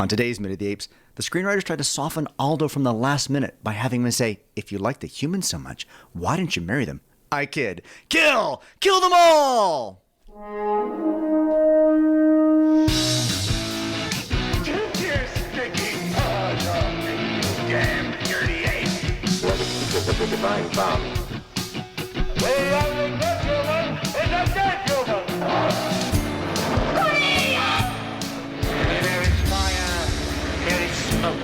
On today's Minute of the Apes, the screenwriters tried to soften Aldo from the last minute by having him say, if you like the humans so much, why didn't you marry them? I kid. Kill! Kill them all! Take your stinking paws off me, you damn dirty ape! What is the divine bomb? The only good human is a dead human! There is fire, there is smoke.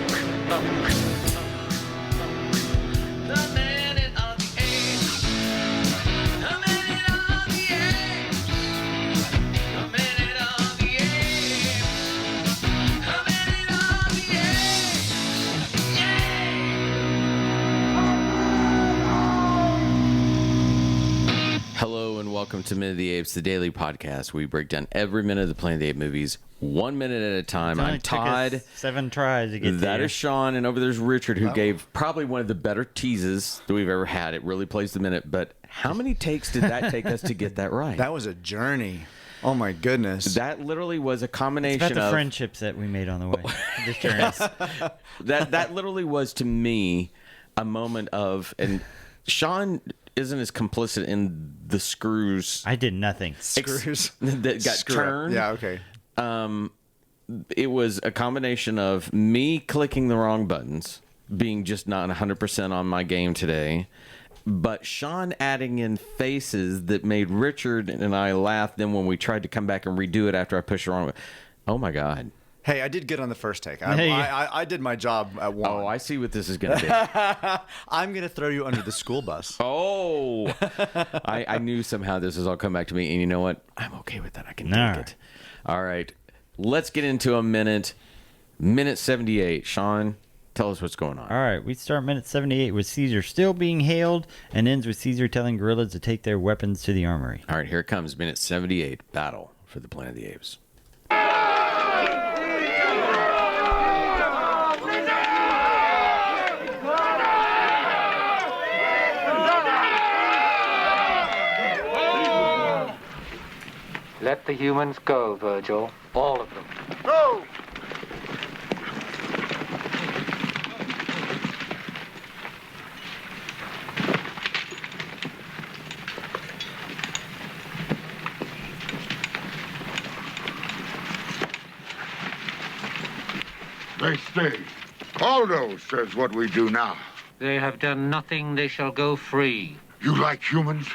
The minute of the apes. The minute of the apes. The minute of the apes. The minute of the apes. Hello and welcome to Minute of the Apes, the daily podcast where we break down every minute of the Planet of the Apes movies, 1 minute at a time. I'm Todd. 7 tries to get That there. is Sean, and over there's Richard, who gave probably one of the better teases that we've ever had. It really plays the minute, but how many takes did that take us to get that right? That was a journey. Oh my goodness. That literally was a combination It's about the of friendships that we made on the way. This journey. that literally was to me a moment of, and Sean isn't as complicit in the screws I did nothing. Screws. that got Screw up. turned. Yeah, okay. It was a combination of me clicking the wrong buttons, being just not 100% on my game today, but Sean adding in faces that made Richard and I laugh. Then when we tried to come back and redo it after I pushed the wrong button, oh my God. Hey, I did good on the first take. Hey. I did my job at one. Oh, I see what this is going to be. I'm going to throw you under the school bus. Oh, I knew somehow this was all come back to me. And you know what? I'm okay with that. I can All take right. it. All right. Let's get into a minute. Minute 78. Sean, tell us what's going on. All right, we start minute 78 with Caesar still being hailed and ends with Caesar telling gorillas to take their weapons to the armory. All right, here it comes. Minute 78. Battle for the Planet of the Apes. Let the humans go, Virgil. All of them. Go! They stay. Aldo says what we do now. They have done nothing. They shall go free. You like humans?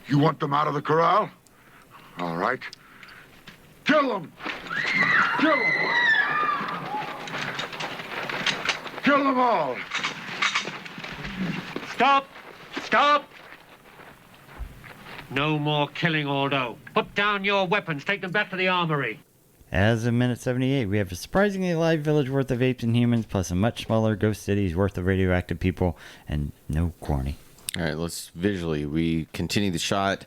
You want them out of the corral? All right. Kill them! Kill them! Kill them all! Stop! Stop! No more killing, Aldo. Put down your weapons. Take them back to the armory. As of minute 78, we have a surprisingly alive village worth of apes and humans, plus a much smaller ghost city's worth of radioactive people, and no corny. All right, let's visually. We continue the shot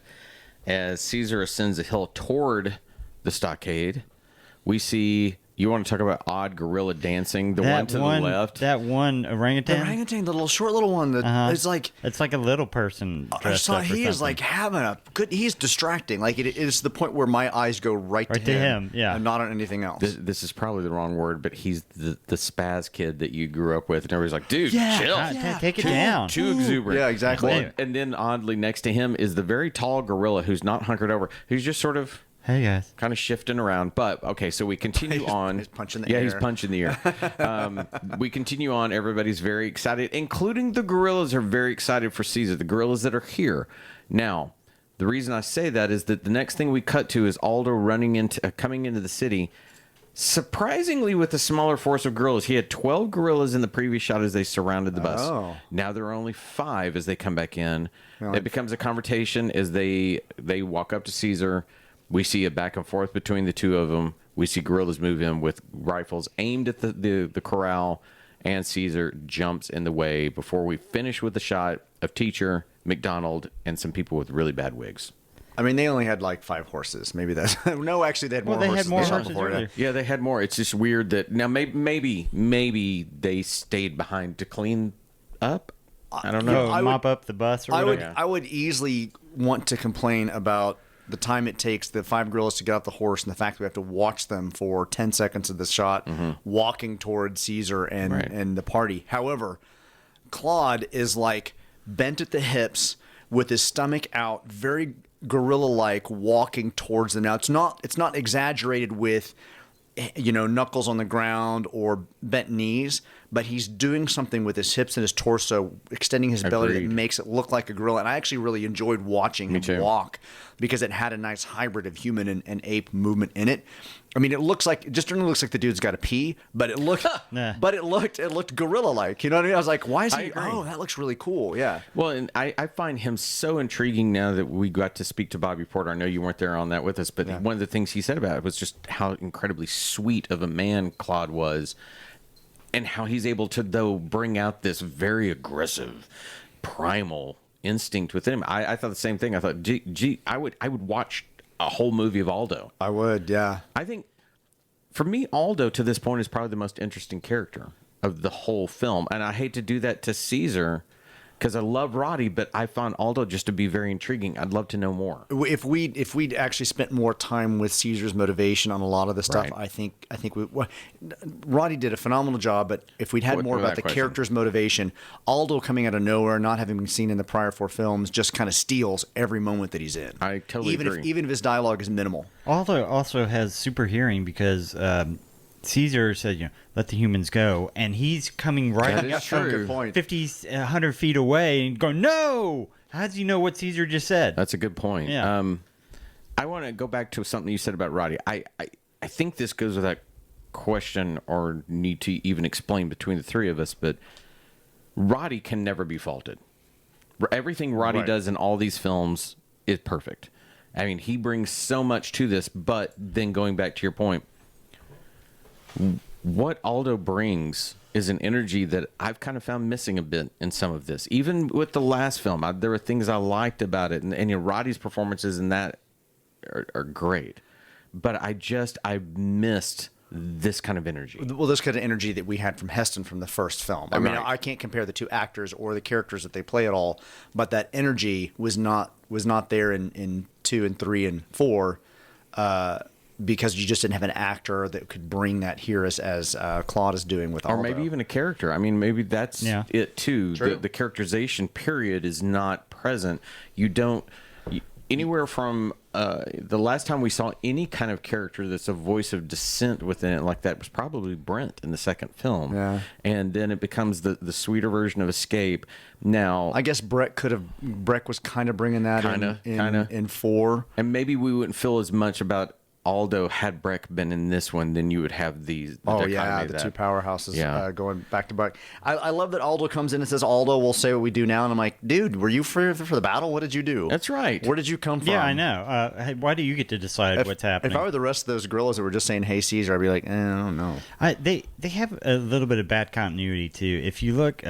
as Caesar ascends a hill toward the stockade. We see, you want to talk about odd gorilla dancing, the one to the left. That one The orangutan. orangutan, the little short little one that is like... It's like a little person dressed up or he is something. like having a good... He's distracting. Like it is the point where my eyes go right Right to him, yeah. and not on anything else. This is probably the wrong word, but he's the spaz kid that you grew up with, and everybody's like, dude, Yeah, chill. yeah. Take it down. Too exuberant. Yeah, exactly. Well, and then oddly next to him is the very tall gorilla who's not hunkered over, who's just sort of Hey, guys. kind of shifting around. But okay, so we continue on. He's punching the yeah, air. he's punching the air. We continue on. Everybody's very excited, including the gorillas are very excited for Caesar. The gorillas that are here now. The reason I say that is that the next thing we cut to is Aldo coming into the city. Surprisingly, with a smaller force of gorillas, he had 12 gorillas in the previous shot as they surrounded the bus. Oh. Now there are only 5 as they come back in. Yeah. It becomes a conversation as they walk up to Caesar. We see a back and forth between the two of them. We see gorillas move in with rifles aimed at the corral, and Caesar jumps in the way before we finish with the shot of Teacher, McDonald, and some people with really bad wigs. I mean, they only had like 5 horses. Maybe that's... No, actually, they had more Well, they horses. had more than horses before that. earlier. Yeah, they had more. It's just weird that now maybe they stayed behind to clean up. I don't know. Oh, I would- mop up the bus or I whatever. would I would easily want to complain about the time it takes the 5 gorillas to get off the horse, and the fact that we have to watch them for 10 seconds of the shot walking towards Caesar and the party. However, Claude is like bent at the hips with his stomach out, very gorilla-like, walking towards them. Now it's not exaggerated with, knuckles on the ground or bent knees, but he's doing something with his hips and his torso, extending his belly that makes it look like a gorilla. And I actually really enjoyed watching him walk because it had a nice hybrid of human and ape movement in it. I mean, it looks like the dude's got to pee, but it looked gorilla-like. You know what I mean? I was like, why is he? Oh, that looks really cool. Yeah. Well, and I find him so intriguing now that we got to speak to BftPotA. I know you weren't there on that with us, but one of the things he said about it was just how incredibly sweet of a man Claude was, and how he's able to, though, bring out this very aggressive, primal instinct within him. I thought the same thing. I thought, gee, I would watch a whole movie of Aldo. I would, yeah. I think, for me, Aldo to this point is probably the most interesting character of the whole film. And I hate to do that to Caesar, because I love Roddy, but I found Aldo just to be very intriguing. I'd love to know more. If we'd actually spent more time with Caesar's motivation on a lot of the stuff, Right. I think Roddy did a phenomenal job. But if we'd had more about the character's motivation, Aldo coming out of nowhere, not having been seen in the prior 4 films, just kind of steals every moment that he's in. I totally agree. Even if his dialogue is minimal. Aldo also has super hearing because Caesar said, let the humans go, and he's coming right That is up true. Good point. 50, 100 feet away and going, no! How does he know what Caesar just said? That's a good point. Yeah. I want to go back to something you said about Roddy. I think this goes without question or need to even explain between the three of us, but Roddy can never be faulted. Everything Roddy does in all these films is perfect. I mean, he brings so much to this, but then going back to your point, what Aldo brings is an energy that I've kind of found missing a bit in some of this. Even with the last film, there were things I liked about it, and Roddy's performances in that are great. But I missed this kind of energy. Well, this kind of energy that we had from Heston from the first film. I mean, I can't compare the two actors or the characters that they play at all, but that energy was not there in 2 and 3 and 4. Because you just didn't have an actor that could bring that here as Claude is doing with Aldo. Or maybe even a character. I mean, maybe that's it too. The characterization period is not present. Anywhere from the last time we saw any kind of character that's a voice of dissent within it like that was probably Brent in the second film. Yeah. And then it becomes the sweeter version of Escape. Now, I guess Breck was kind of bringing that in 4. And maybe we wouldn't feel as much about Aldo had Breck been in this one, then you would have the the dichotomy of two that. powerhouses going back to back. I love that Aldo comes in and says, Aldo will say what we do now. And I'm like, dude, were you for the battle? What did you do? That's right. Where did you come from? Yeah, I know. Hey, why do you get to decide what's happening? If I were the rest of those gorillas that were just saying, hey, Caesar, I'd be like, I don't know. They have a little bit of bad continuity, too. If you look,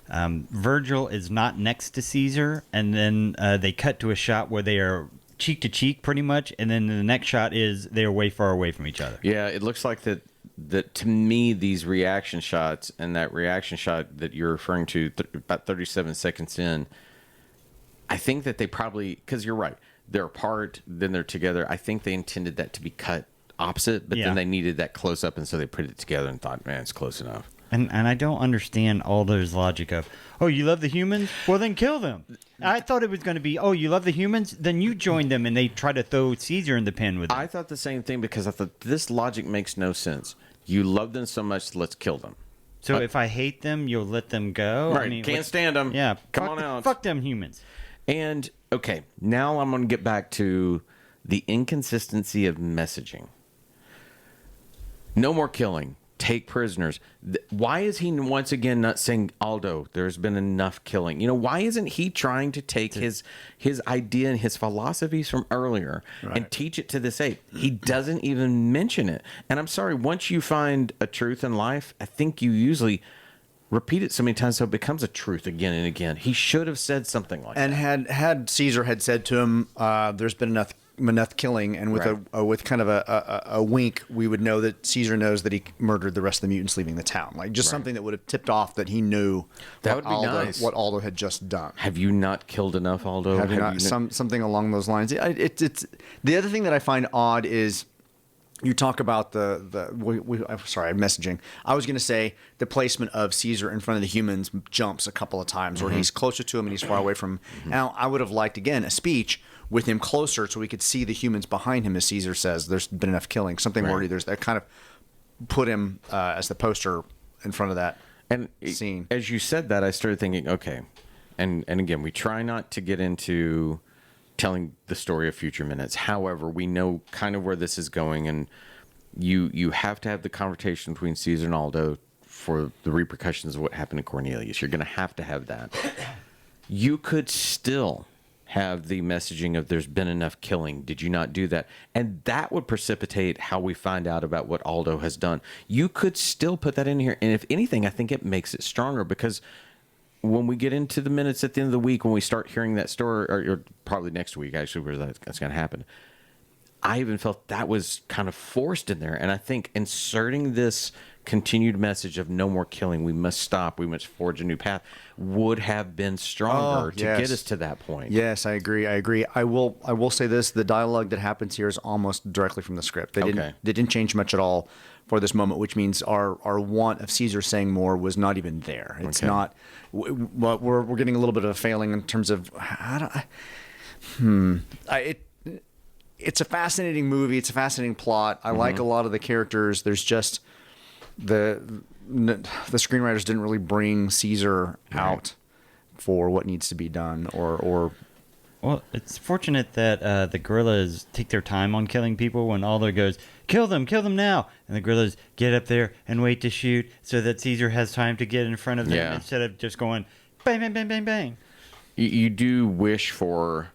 Virgil is not next to Caesar, and then they cut to a shot where they are cheek to cheek pretty much, and then the next shot is they're way far away from each other. Yeah, it looks like that to me, these reaction shots and that reaction shot that you're referring to about 37 seconds in, I think that they probably, because you're right, they're apart, then they're together. I think they intended that to be cut opposite, but then they needed that close up, and so they put it together and thought, man, it's close enough. And I don't understand Aldo's logic of, oh, you love the humans? Well, then kill them. I thought it was going to be, oh, you love the humans? Then you join them, and they try to throw Caesar in the pen with them. I thought the same thing because I thought this logic makes no sense. You love them so much, let's kill them. So if I hate them, you'll let them go? Right, I mean, can't stand them. Yeah, Come on out. Fuck them humans. And, okay, now I'm going to get back to the inconsistency of messaging. No more killing. Take prisoners. Why is he once again not saying, Aldo, there's been enough killing? Why isn't he trying to take his idea and his philosophies from earlier and teach it to this ape? He doesn't even mention it. And I'm sorry, once you find a truth in life, I think you usually repeat it so many times so it becomes a truth again and again. He should have said something like that. And had Caesar had said to him, there's been Maneth killing, and with with kind of a wink, we would know that Caesar knows that he murdered the rest of the mutants leaving the town. Like just something that would have tipped off that he knew That would be nice. what Aldo had just done. Have you not killed enough, Aldo? Have you not, something along those lines. It's the other thing that I find odd is you talk about I'm sorry, I'm messaging. I was going to say the placement of Caesar in front of the humans jumps a couple of times, where he's closer to him and he's far away from him. Now, I would have liked, again, a speech with him closer so we could see the humans behind him as Caesar says, there's been enough killing. Something where there's that kind of put him as the poster in front of that scene. As you said that, I started thinking, okay, and again, we try not to get into telling the story of future minutes. However, we know kind of where this is going, and you have to have the conversation between Caesar and Aldo for the repercussions of what happened to Cornelius. You're going to have that. You could still have the messaging of there's been enough killing. Did you not do that? And that would precipitate how we find out about what Aldo has done. You could still put that in here. And if anything, I think it makes it stronger, because when we get into the minutes at the end of the week, when we start hearing that story, or probably next week, actually, where that's going to happen, I even felt that was kind of forced in there. And I think inserting this continued message of no more killing, we must stop, we must forge a new path, would have been stronger to get us to that point. Yes, I agree. I will say this: the dialogue that happens here is almost directly from the script. They didn't change much at all for this moment, which means our want of Caesar saying more was not even there. It's not. Well, we're getting a little bit of a failing in terms of it's a fascinating movie. It's a fascinating plot. I like a lot of the characters. There's just the screenwriters didn't really bring Caesar out for what needs to be done, or well, it's fortunate that the gorillas take their time on killing people. When Aldo goes, kill them now, and the gorillas get up there and wait to shoot so that Caesar has time to get in front of them instead of just going bang, bang, bang, bang, bang. You do wish for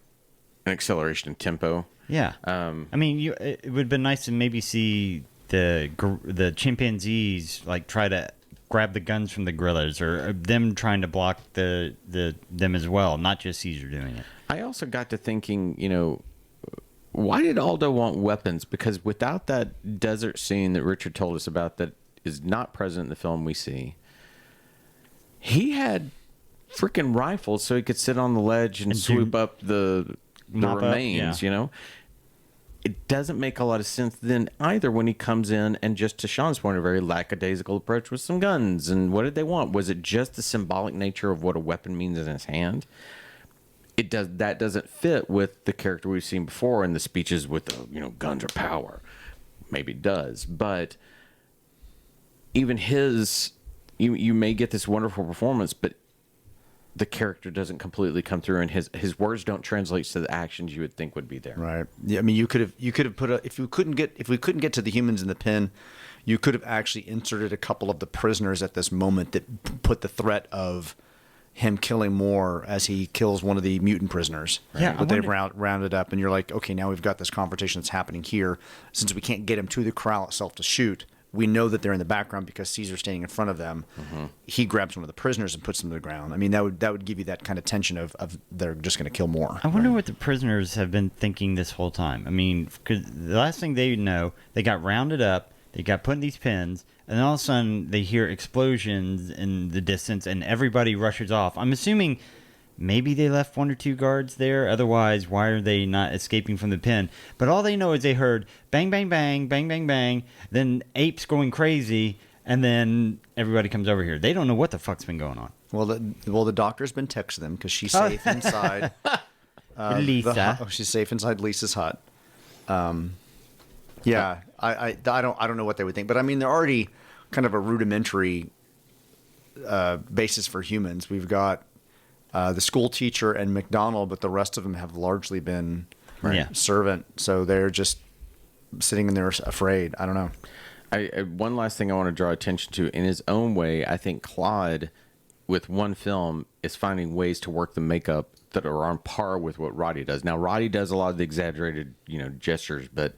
an acceleration in tempo. Yeah. I mean, it would have been nice to maybe see the chimpanzees like try to grab the guns from the gorillas, or them trying to block them as well, not just Caesar doing it. I also got to thinking, why did Aldo want weapons? Because without that desert scene that Richard told us about that is not present in the film we see, he had freaking rifles so he could sit on the ledge and swoop up the remains, It doesn't make a lot of sense then either when he comes in and, just to Sean's point, a very lackadaisical approach with some guns. And what did they want? Was it just the symbolic nature of what a weapon means in his hand? That doesn't fit with the character we've seen before in the speeches with guns or power. Maybe it does, but even you may get this wonderful performance, but the character doesn't completely come through, and his words don't translate to the actions you would think would be there. Right. Yeah. I mean, you could have put if we couldn't get to the humans in the pen, you could have actually inserted a couple of the prisoners at this moment that put the threat of him killing more as he kills one of the mutant prisoners. Right? Yeah. But they've rounded up, and you're like, okay, now we've got this confrontation that's happening here. Since we can't get him to the corral itself to shoot, we know that they're in the background because Caesar's standing in front of them. He grabs one of the prisoners and puts them to the ground. I mean, that would give you that kind of tension of they're just going to kill more. I wonder what the prisoners have been thinking this whole time. I mean, because the last thing they know, they got rounded up, they got put in these pens, and then all of a sudden they hear explosions in the distance, and everybody rushes off. I'm assuming maybe they left one or two guards there. Otherwise, why are they not escaping from the pen? But all they know is they heard bang, bang, bang, bang, bang, bang, then apes going crazy, and then everybody comes over here. They don't know what the fuck's been going on. Well, the doctor's been texting them because she's safe inside. Lisa. She's safe inside Lisa's hut. Yeah, I don't know what they would think, but I mean, they're already kind of a rudimentary basis for humans. We've got the school teacher and McDonald, but the rest of them have largely been servant. So they're just sitting in there afraid. I don't know. One last thing I want to draw attention to, in his own way, I think Claude, with one film, is finding ways to work the makeup that are on par with what Roddy does. Now, Roddy does a lot of the exaggerated, gestures, but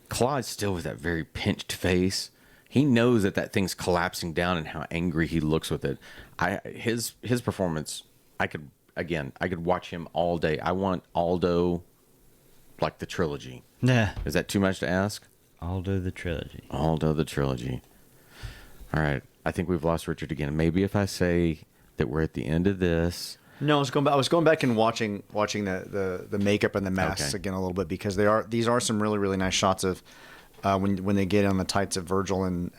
Claude's still with that very pinched face. He knows that thing's collapsing down and how angry he looks with it. His performance, I could watch him all day. I want Aldo like the trilogy. Nah. Is that too much to ask? Aldo the trilogy. Aldo the trilogy. All right. I think we've lost Richard again. Maybe if I say that we're at the end of this. No, I was going back and watching the makeup and the masks again a little bit, because these are some really, really nice shots of when they get on the tights of Virgil and